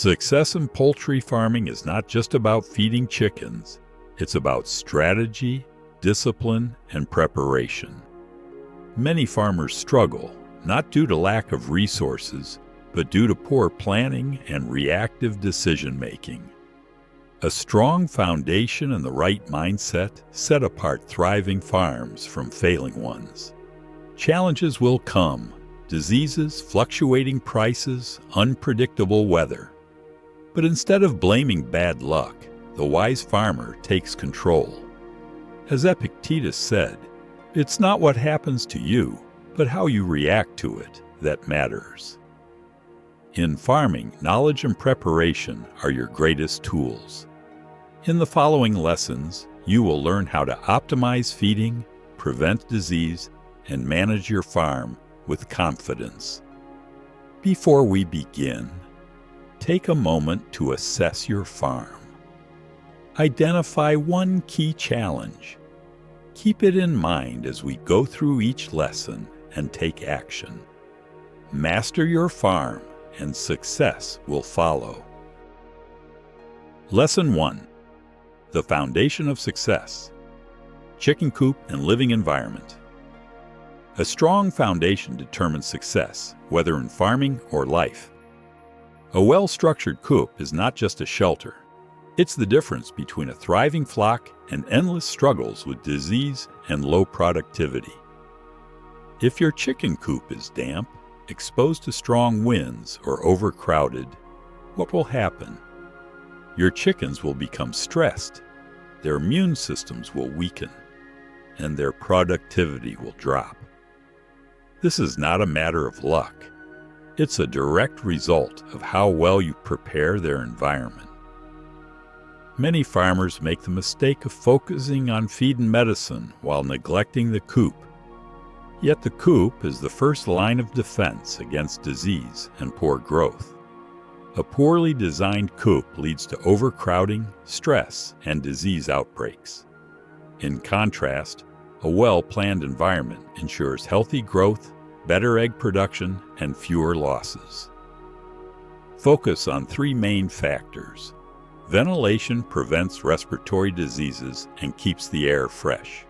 Success in poultry farming is not just about feeding chickens. It's about strategy, discipline, and preparation. Many farmers struggle, not due to lack of resources, but due to poor planning and reactive decision-making. A strong foundation and the right mindset set apart thriving farms from failing ones. Challenges will come: diseases, fluctuating prices, unpredictable weather. But instead of blaming bad luck, the wise farmer takes control. As Epictetus said, "It's not what happens to you, but how you react to it that matters." In farming, knowledge and preparation are your greatest tools. In the following lessons, you will learn how to optimize feeding, prevent disease, and manage your farm with confidence. Before we begin, take a moment to assess your farm. Identify one key challenge. Keep it in mind as we go through each lesson and take action. Master your farm, and success will follow. Lesson 1. The foundation of success. Chicken coop and living environment. A strong foundation determines success, whether in farming or life. A well-structured coop is not just a shelter. It's the difference between a thriving flock and endless struggles with disease and low productivity. If your chicken coop is damp, exposed to strong winds, or overcrowded, what will happen? Your chickens will become stressed, their immune systems will weaken, and their productivity will drop. This is not a matter of luck. It's a direct result of how well you prepare their environment. Many farmers make the mistake of focusing on feed and medicine while neglecting the coop. Yet the coop is the first line of defense against disease and poor growth. A poorly designed coop leads to overcrowding, stress, and disease outbreaks. In contrast, a well-planned environment ensures healthy growth, better egg production, and fewer losses. Focus on three main factors. Ventilation prevents respiratory diseases and keeps the air fresh.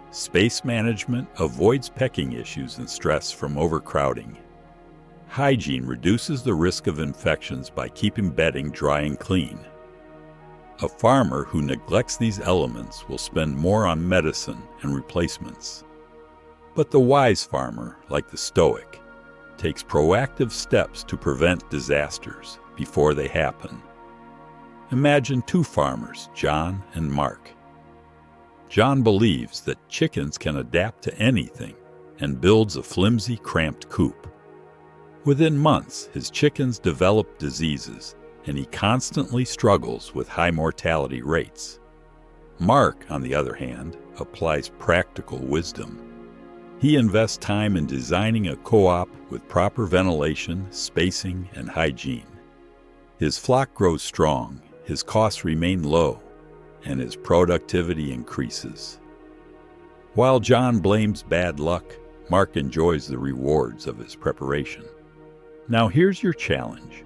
Space management avoids pecking issues and stress from overcrowding. Hygiene reduces the risk of infections by keeping bedding dry and clean. A farmer who neglects these elements will spend more on medicine and replacements. But the wise farmer, like the Stoic, takes proactive steps to prevent disasters before they happen. Imagine two farmers, John and Mark. John believes that chickens can adapt to anything and builds a flimsy, cramped coop. Within months, his chickens develop diseases, and he constantly struggles with high mortality rates. Mark, on the other hand, applies practical wisdom. He invests time in designing a co-op with proper ventilation, spacing, and hygiene. His flock grows strong, his costs remain low, and his productivity increases. While John blames bad luck, Mark enjoys the rewards of his preparation. Now here's your challenge.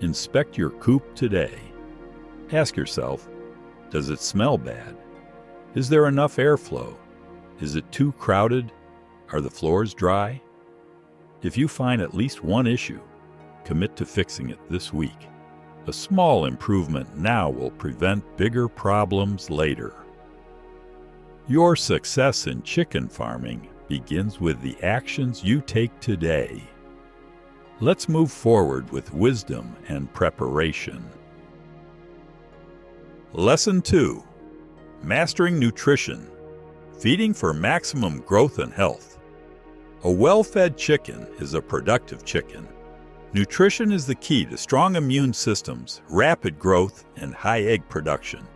Inspect your coop today. Ask yourself, does it smell bad? Is there enough airflow? Is it too crowded? Are the floors dry? If you find at least one issue, commit to fixing it this week. A small improvement now will prevent bigger problems later. Your success in chicken farming begins with the actions you take today. Let's move forward with wisdom and preparation. Lesson 2. Mastering nutrition. Feeding for maximum growth and health. A well-fed chicken is a productive chicken. Nutrition is the key to strong immune systems, rapid growth, and high egg production.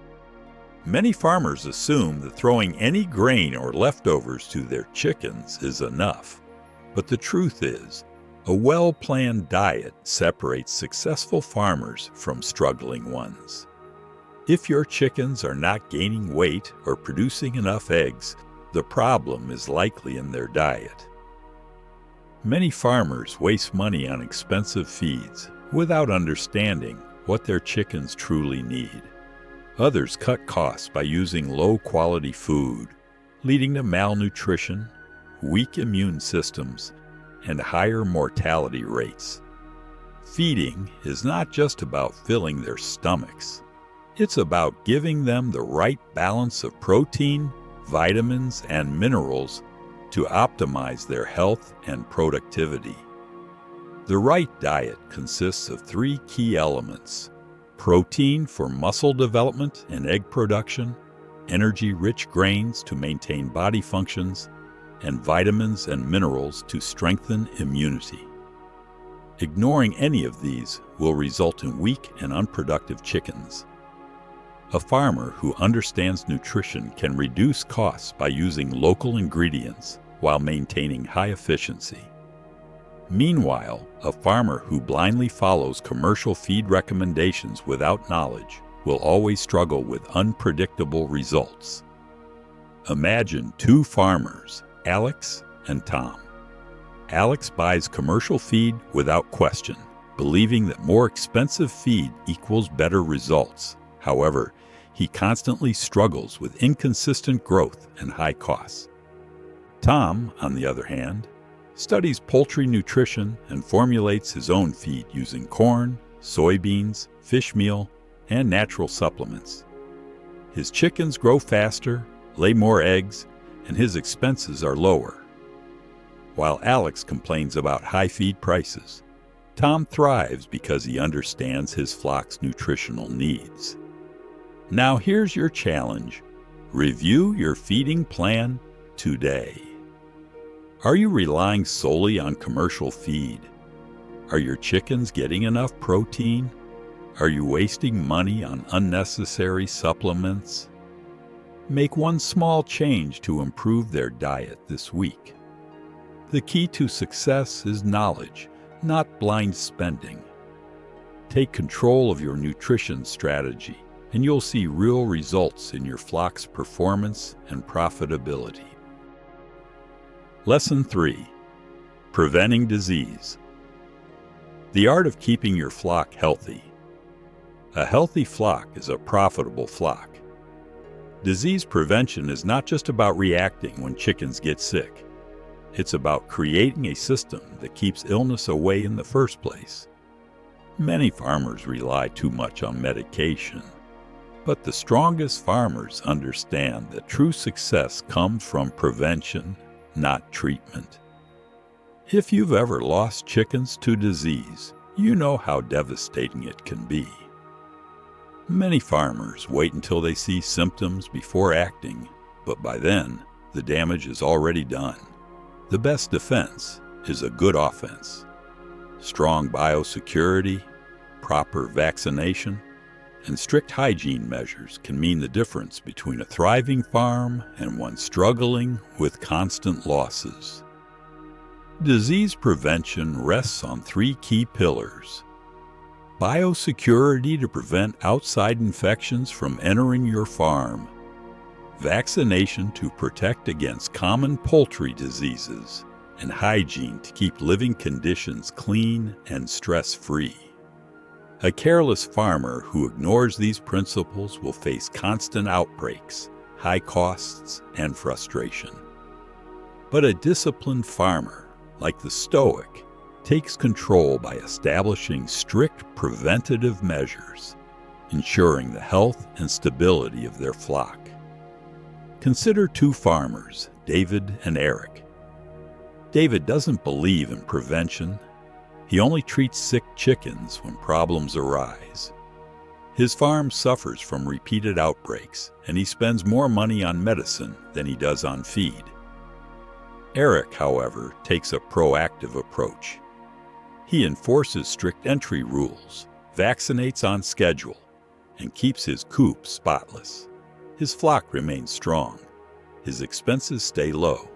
Many farmers assume that throwing any grain or leftovers to their chickens is enough. But the truth is, a well-planned diet separates successful farmers from struggling ones. If your chickens are not gaining weight or producing enough eggs, the problem is likely in their diet. Many farmers waste money on expensive feeds without understanding what their chickens truly need. Others cut costs by using low-quality food, leading to malnutrition, weak immune systems, and higher mortality rates. Feeding is not just about filling their stomachs. It's about giving them the right balance of protein, vitamins, and minerals to optimize their health and productivity. The right diet consists of 3 key elements: protein for muscle development and egg production, energy-rich grains to maintain body functions, and vitamins and minerals to strengthen immunity. Ignoring any of these will result in weak and unproductive chickens. A farmer who understands nutrition can reduce costs by using local ingredients while maintaining high efficiency. Meanwhile, a farmer who blindly follows commercial feed recommendations without knowledge will always struggle with unpredictable results. Imagine 2 farmers, Alex and Tom. Alex buys commercial feed without question, believing that more expensive feed equals better results. However, he constantly struggles with inconsistent growth and high costs. Tom, on the other hand, studies poultry nutrition and formulates his own feed using corn, soybeans, fish meal, and natural supplements. His chickens grow faster, lay more eggs, and his expenses are lower. While Alex complains about high feed prices, Tom thrives because he understands his flock's nutritional needs. Now here's your challenge. Review your feeding plan today. Are you relying solely on commercial feed? Are your chickens getting enough protein? Are you wasting money on unnecessary supplements? Make one small change to improve their diet this week. The key to success is knowledge, not blind spending. Take control of your nutrition strategy, and you'll see real results in your flock's performance and profitability. Lesson 3. Preventing disease. The art of keeping your flock healthy. A healthy flock is a profitable flock. Disease prevention is not just about reacting when chickens get sick. It's about creating a system that keeps illness away in the first place. Many farmers rely too much on medication, but the strongest farmers understand that true success comes from prevention, not treatment. If you've ever lost chickens to disease, you know how devastating it can be. Many farmers wait until they see symptoms before acting, but by then, the damage is already done. The best defense is a good offense. Strong biosecurity, proper vaccination, and strict hygiene measures can mean the difference between a thriving farm and one struggling with constant losses. Disease prevention rests on 3 key pillars: biosecurity to prevent outside infections from entering your farm, vaccination to protect against common poultry diseases, and hygiene to keep living conditions clean and stress-free. A careless farmer who ignores these principles will face constant outbreaks, high costs, and frustration. But a disciplined farmer, like the Stoic, takes control by establishing strict preventative measures, ensuring the health and stability of their flock. Consider 2 farmers, David and Eric. David doesn't believe in prevention. He only treats sick chickens when problems arise. His farm suffers from repeated outbreaks, and he spends more money on medicine than he does on feed. Eric, however, takes a proactive approach. He enforces strict entry rules, vaccinates on schedule, and keeps his coop spotless. His flock remains strong, his expenses stay low,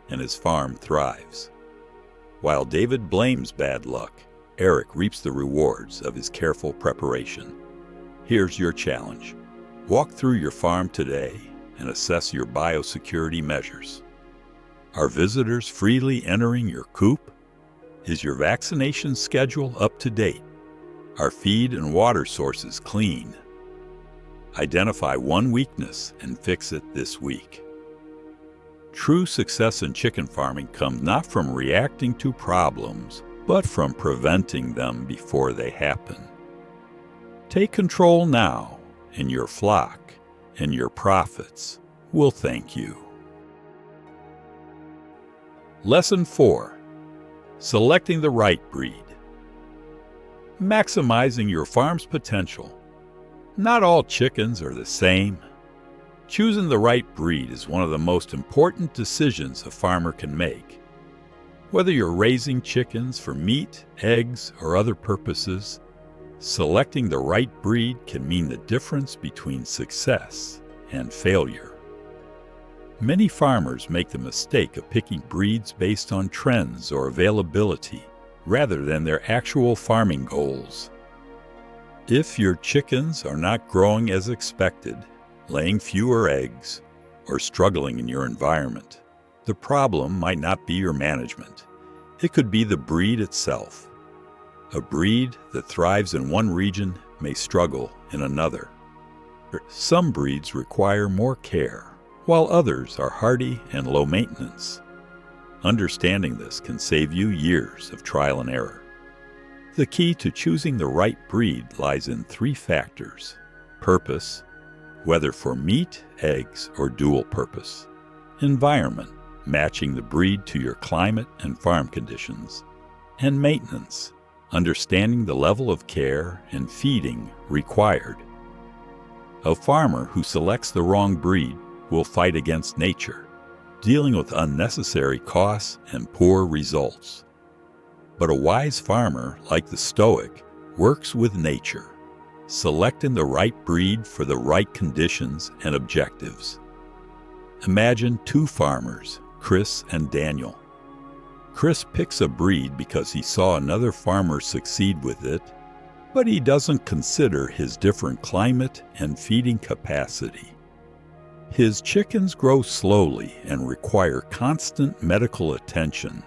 and his farm thrives. While David blames bad luck, Eric reaps the rewards of his careful preparation. Here's your challenge. Walk through your farm today and assess your biosecurity measures. Are visitors freely entering your coop? Is your vaccination schedule up to date? Are feed and water sources clean? Identify one weakness and fix it this week. True success in chicken farming comes not from reacting to problems, but from preventing them before they happen. Take control now, and your flock and your profits will thank you. Lesson 4. Selecting the right breed. Maximizing your farm's potential. Not all chickens are the same. Choosing the right breed is one of the most important decisions a farmer can make. Whether you're raising chickens for meat, eggs, or other purposes, selecting the right breed can mean the difference between success and failure. Many farmers make the mistake of picking breeds based on trends or availability rather than their actual farming goals. If your chickens are not growing as expected, laying fewer eggs, or struggling in your environment, the problem might not be your management. It could be the breed itself. A breed that thrives in one region may struggle in another. Some breeds require more care, while others are hardy and low maintenance. Understanding this can save you years of trial and error. The key to choosing the right breed lies in 3 factors: purpose, whether for meat, eggs, or dual purpose; environment, matching the breed to your climate and farm conditions; and maintenance, understanding the level of care and feeding required. A farmer who selects the wrong breed will fight against nature, dealing with unnecessary costs and poor results. But a wise farmer, like the Stoic, works with nature, selecting the right breed for the right conditions and objectives. Imagine 2 farmers, Chris and Daniel. Chris picks a breed because he saw another farmer succeed with it, but he doesn't consider his different climate and feeding capacity. His chickens grow slowly and require constant medical attention.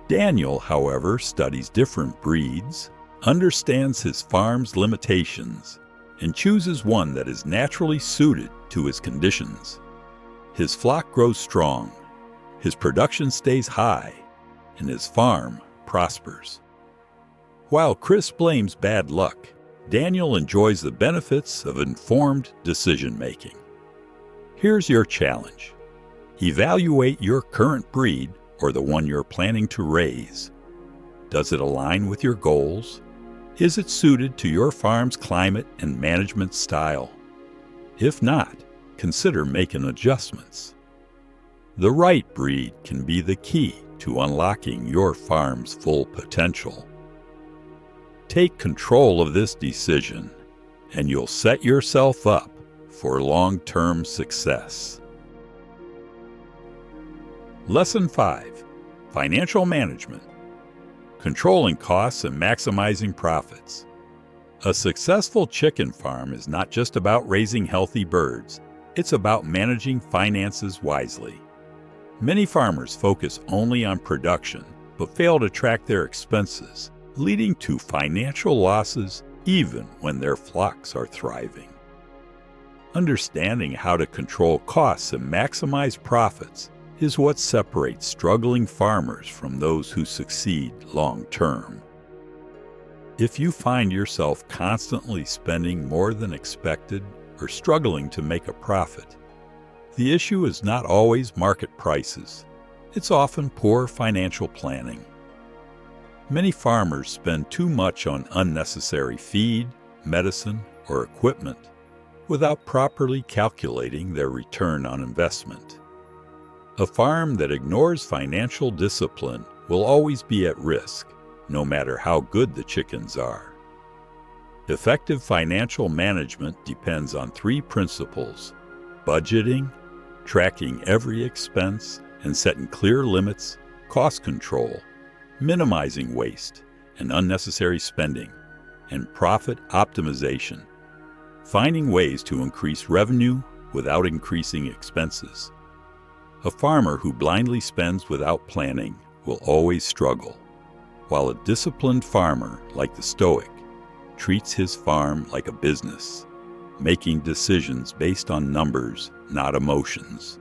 Daniel, however, studies different breeds, understands his farm's limitations, and chooses one that is naturally suited to his conditions. His flock grows strong, his production stays high, and his farm prospers. While Chris blames bad luck, Daniel enjoys the benefits of informed decision-making. Here's your challenge. Evaluate your current breed or the one you're planning to raise. Does it align with your goals? Is it suited to your farm's climate and management style? If not, consider making adjustments. The right breed can be the key to unlocking your farm's full potential. Take control of this decision, and you'll set yourself up for long-term success. Lesson 5. Financial Management. Controlling costs and maximizing profits. A successful chicken farm is not just about raising healthy birds, it's about managing finances wisely. Many farmers focus only on production, but fail to track their expenses, leading to financial losses even when their flocks are thriving. Understanding how to control costs and maximize profits is what separates struggling farmers from those who succeed long-term. If you find yourself constantly spending more than expected or struggling to make a profit, the issue is not always market prices. It's often poor financial planning. Many farmers spend too much on unnecessary feed, medicine, or equipment without properly calculating their return on investment. A farm that ignores financial discipline will always be at risk, no matter how good the chickens are. Effective financial management depends on 3 principles: budgeting, tracking every expense and setting clear limits, cost control, minimizing waste and unnecessary spending, and profit optimization, finding ways to increase revenue without increasing expenses. A farmer who blindly spends without planning will always struggle. while a disciplined farmer like the Stoic treats his farm like a business, making decisions based on numbers, not emotions.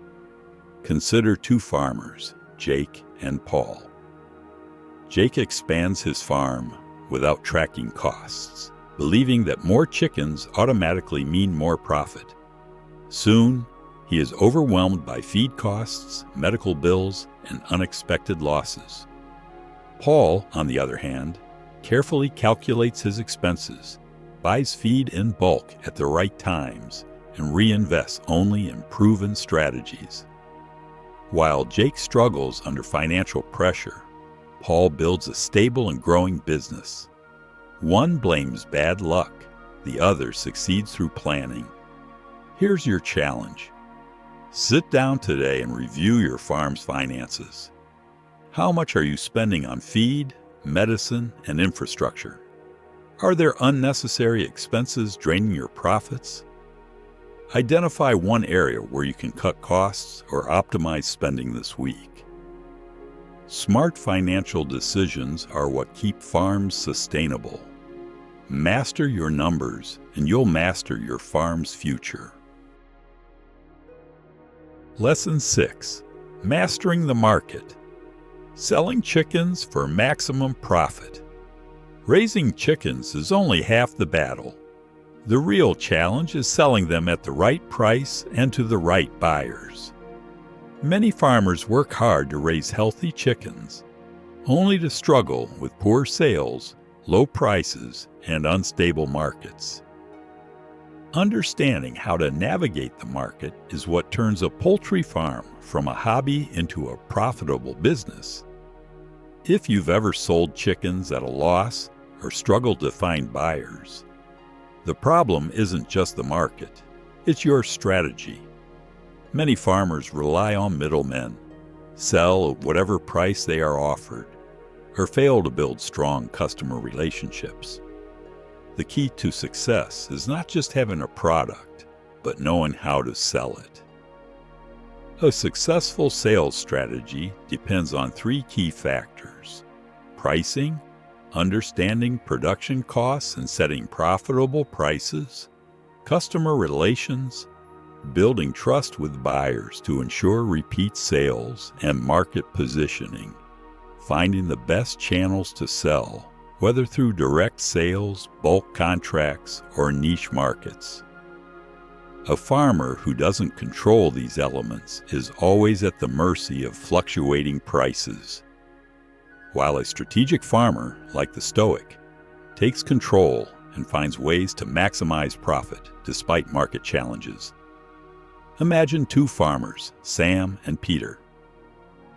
Consider two farmers, Jake and Paul. Jake expands his farm without tracking costs, believing that more chickens automatically mean more profit. Soon, he is overwhelmed by feed costs, medical bills, and unexpected losses. Paul, on the other hand, carefully calculates his expenses, buys feed in bulk at the right times, and reinvests only in proven strategies. While Jake struggles under financial pressure, Paul builds a stable and growing business. One blames bad luck, the other succeeds through planning. Here's your challenge. Sit down today and review your farm's finances. How much are you spending on feed, medicine, and infrastructure? Are there unnecessary expenses draining your profits? Identify one area where you can cut costs or optimize spending this week. Smart financial decisions are what keep farms sustainable. Master your numbers, and you'll master your farm's future. Lesson 6. Mastering the market. Selling chickens for maximum profit. Raising chickens is only half the battle. The real challenge is selling them at the right price and to the right buyers. Many farmers work hard to raise healthy chickens, only to struggle with poor sales, low prices, and unstable markets. Understanding how to navigate the market is what turns a poultry farm from a hobby into a profitable business. If you've ever sold chickens at a loss or struggled to find buyers, the problem isn't just the market, it's your strategy. Many farmers rely on middlemen, sell at whatever price they are offered, or fail to build strong customer relationships. The key to success is not just having a product, but knowing how to sell it. A successful sales strategy depends on three key factors: pricing, understanding production costs and setting profitable prices, customer relations, building trust with buyers to ensure repeat sales, and market positioning, finding the best channels to sell, whether through direct sales, bulk contracts, or niche markets. A farmer who doesn't control these elements is always at the mercy of fluctuating prices, while a strategic farmer, like the Stoic, takes control and finds ways to maximize profit despite market challenges. Imagine two farmers, Sam and Peter.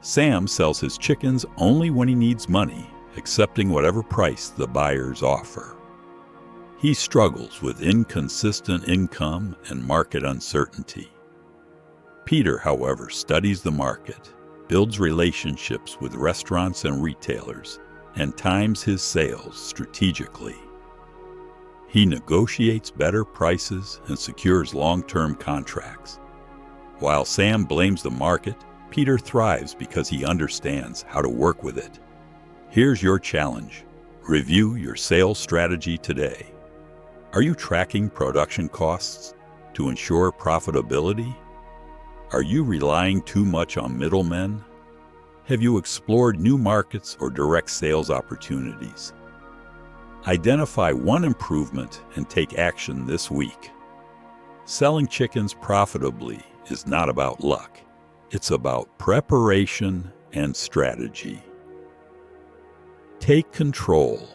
Sam sells his chickens only when he needs money, accepting whatever price the buyers offer. He struggles with inconsistent income and market uncertainty. Peter, however, studies the market, builds relationships with restaurants and retailers, and times his sales strategically. He negotiates better prices and secures long-term contracts. While Sam blames the market, Peter thrives because he understands how to work with it. Here's your challenge. Review your sales strategy today. Are you tracking production costs to ensure profitability? Are you relying too much on middlemen? Have you explored new markets or direct sales opportunities? Identify one improvement and take action this week. Selling chickens profitably is not about luck. It's about preparation and strategy. Take control,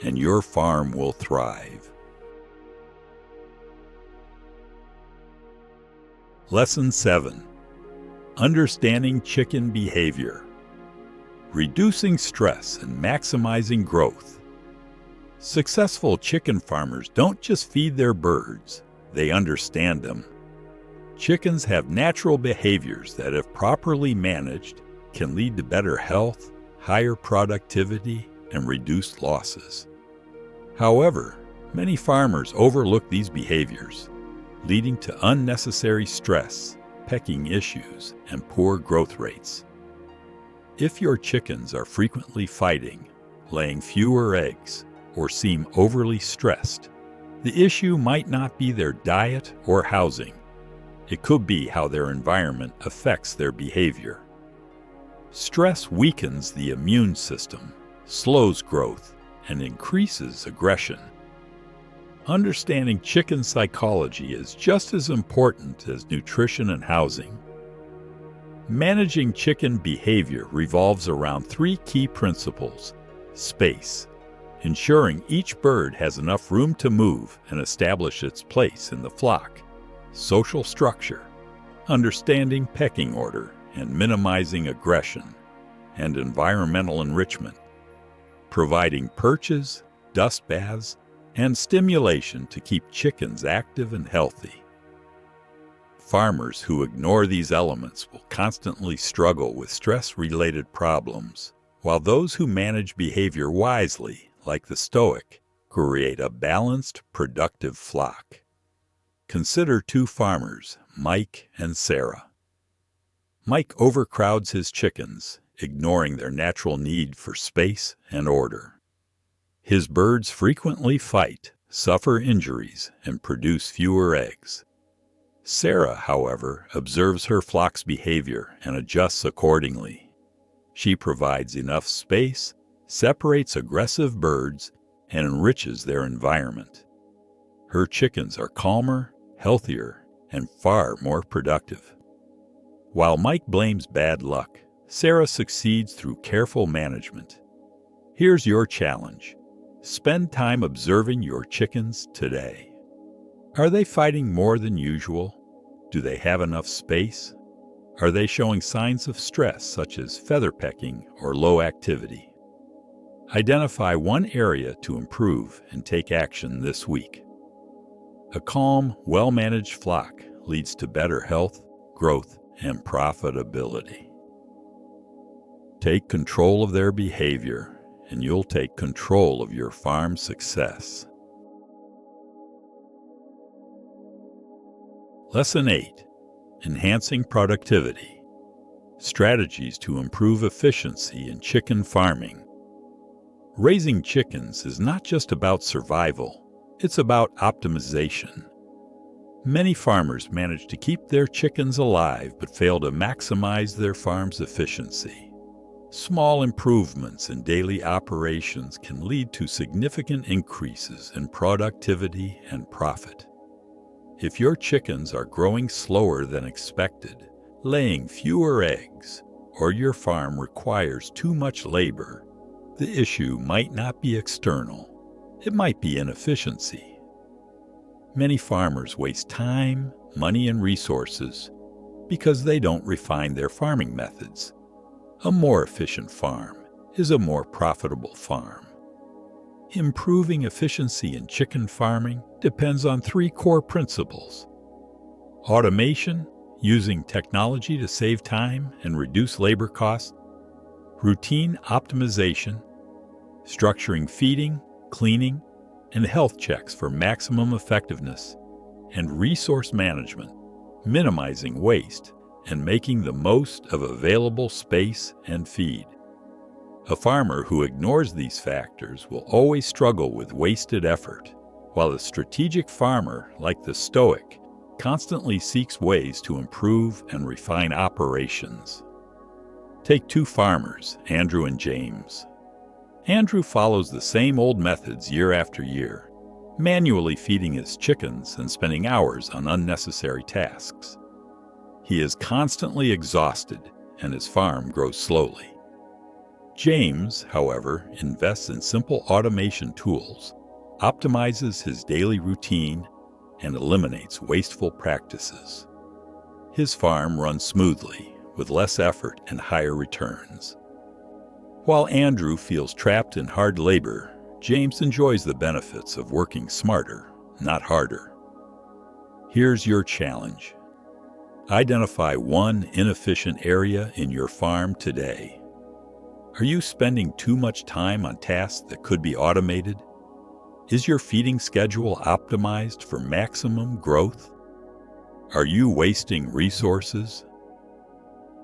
and your farm will thrive. Lesson 7. Understanding chicken behavior. Reducing stress and maximizing growth. Successful chicken farmers don't just feed their birds, they understand them. Chickens have natural behaviors that, if properly managed, can lead to better health, higher productivity, and reduced losses. However, many farmers overlook these behaviors, leading to unnecessary stress, pecking issues, and poor growth rates. If your chickens are frequently fighting, laying fewer eggs, or seem overly stressed, the issue might not be their diet or housing. It could be how their environment affects their behavior. Stress weakens the immune system, slows growth, and increases aggression. Understanding chicken psychology is just as important as nutrition and housing. Managing chicken behavior revolves around three key principles: space, ensuring each bird has enough room to move and establish its place in the flock; social structure, understanding pecking order and minimizing aggression; and environmental enrichment, providing perches, dust baths, and stimulation to keep chickens active and healthy. Farmers who ignore these elements will constantly struggle with stress-related problems, while those who manage behavior wisely, like the stoic, create a balanced, productive flock. Consider two farmers, Mike and Sarah. Mike overcrowds his chickens, ignoring their natural need for space and order. His birds frequently fight, suffer injuries, and produce fewer eggs. Sarah, however, observes her flock's behavior and adjusts accordingly. She provides enough space, separates aggressive birds, and enriches their environment. Her chickens are calmer, healthier, and far more productive. While Mike blames bad luck, Sarah succeeds through careful management. Here's your challenge. Spend time observing your chickens today. Are they fighting more than usual? Do they have enough space? Are they showing signs of stress such as feather pecking or low activity? Identify one area to improve and take action this week. A calm, well-managed flock leads to better health, growth, and profitability. Take control of their behavior, and you'll take control of your farm's success. Lesson 8. Enhancing Productivity. Strategies to improve efficiency in chicken farming. Raising chickens is not just about survival, it's about optimization. Many farmers manage to keep their chickens alive but fail to maximize their farm's efficiency. Small improvements in daily operations can lead to significant increases in productivity and profit. If your chickens are growing slower than expected, laying fewer eggs, or your farm requires too much labor, the issue might not be external. It might be inefficiency. Many farmers waste time, money, and resources because they don't refine their farming methods. A more efficient farm is a more profitable farm. Improving efficiency in chicken farming depends on three core principles: automation, using technology to save time and reduce labor costs; routine optimization, structuring feeding, cleaning, and health checks for maximum effectiveness; and resource management, minimizing waste and making the most of available space and feed. A farmer who ignores these factors will always struggle with wasted effort, while a strategic farmer, like the stoic, constantly seeks ways to improve and refine operations. Take two farmers, Andrew and James. Andrew follows the same old methods year after year, manually feeding his chickens and spending hours on unnecessary tasks. He is constantly exhausted, and his farm grows slowly. James, however, invests in simple automation tools, optimizes his daily routine, and eliminates wasteful practices. His farm runs smoothly, with less effort and higher returns. While Andrew feels trapped in hard labor, James enjoys the benefits of working smarter, not harder. Here's your challenge. Identify one inefficient area in your farm today. Are you spending too much time on tasks that could be automated? Is your feeding schedule optimized for maximum growth? Are you wasting resources?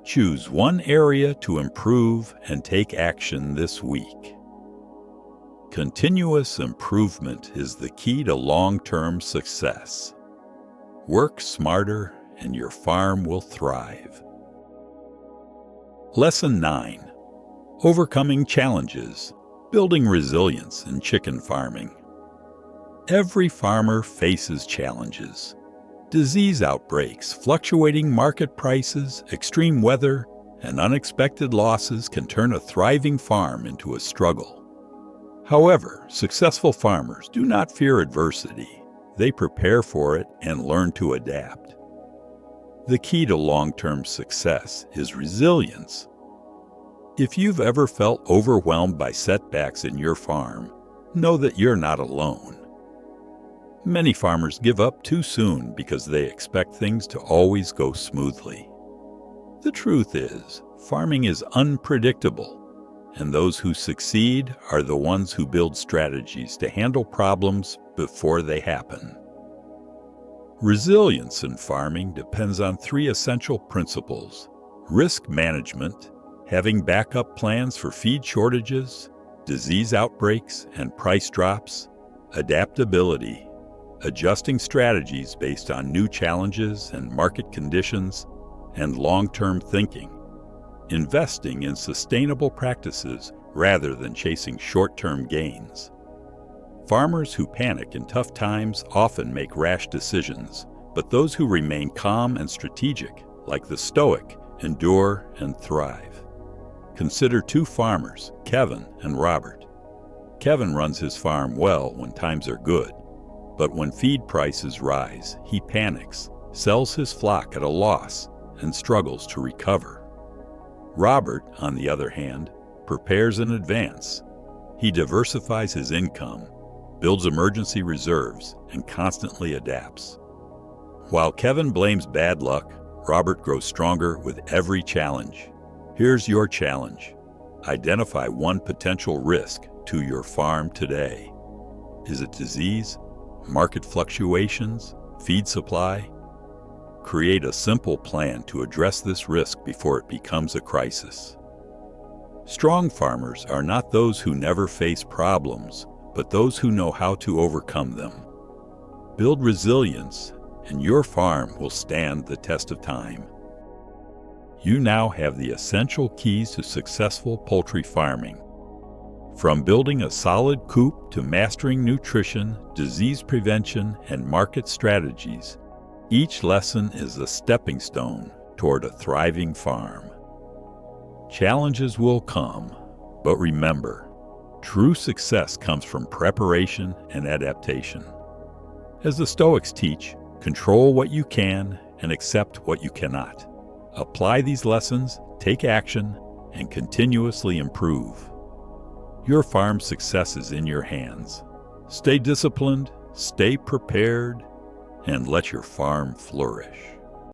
Choose one area to improve and take action this week. Continuous improvement is the key to long-term success. Work smarter and your farm will thrive. Lesson 9. Overcoming challenges, building resilience in chicken farming. Every farmer faces challenges. Disease outbreaks, fluctuating market prices, extreme weather, and unexpected losses can turn a thriving farm into a struggle. However, successful farmers do not fear adversity. They prepare for it and learn to adapt. The key to long-term success is resilience. If you've ever felt overwhelmed by setbacks in your farm, know that you're not alone. Many farmers give up too soon because they expect things to always go smoothly. The truth is, farming is unpredictable, and those who succeed are the ones who build strategies to handle problems before they happen. Resilience in farming depends on 3 essential principles: risk management, having backup plans for feed shortages, disease outbreaks and price drops, adaptability, adjusting strategies based on new challenges and market conditions, and long-term thinking, investing in sustainable practices rather than chasing short-term gains. Farmers who panic in tough times often make rash decisions, but those who remain calm and strategic, like the stoic, endure and thrive. Consider 2 farmers, Kevin and Robert. Kevin runs his farm well when times are good, but when feed prices rise, he panics, sells his flock at a loss, and struggles to recover. Robert, on the other hand, prepares in advance. He diversifies his income, builds emergency reserves, and constantly adapts. While Kevin blames bad luck, Robert grows stronger with every challenge. Here's your challenge. Identify one potential risk to your farm today. Is it disease, market fluctuations, feed supply? Create a simple plan to address this risk before it becomes a crisis. Strong farmers are not those who never face problems, but those who know how to overcome them. Build resilience, and your farm will stand the test of time. You now have the essential keys to successful poultry farming. From building a solid coop to mastering nutrition, disease prevention, and market strategies, each lesson is a stepping stone toward a thriving farm. Challenges will come, but remember, true success comes from preparation and adaptation. As the Stoics teach, control what you can and accept what you cannot. Apply these lessons, take action, and continuously improve. Your farm's success is in your hands. Stay disciplined, stay prepared, and let your farm flourish.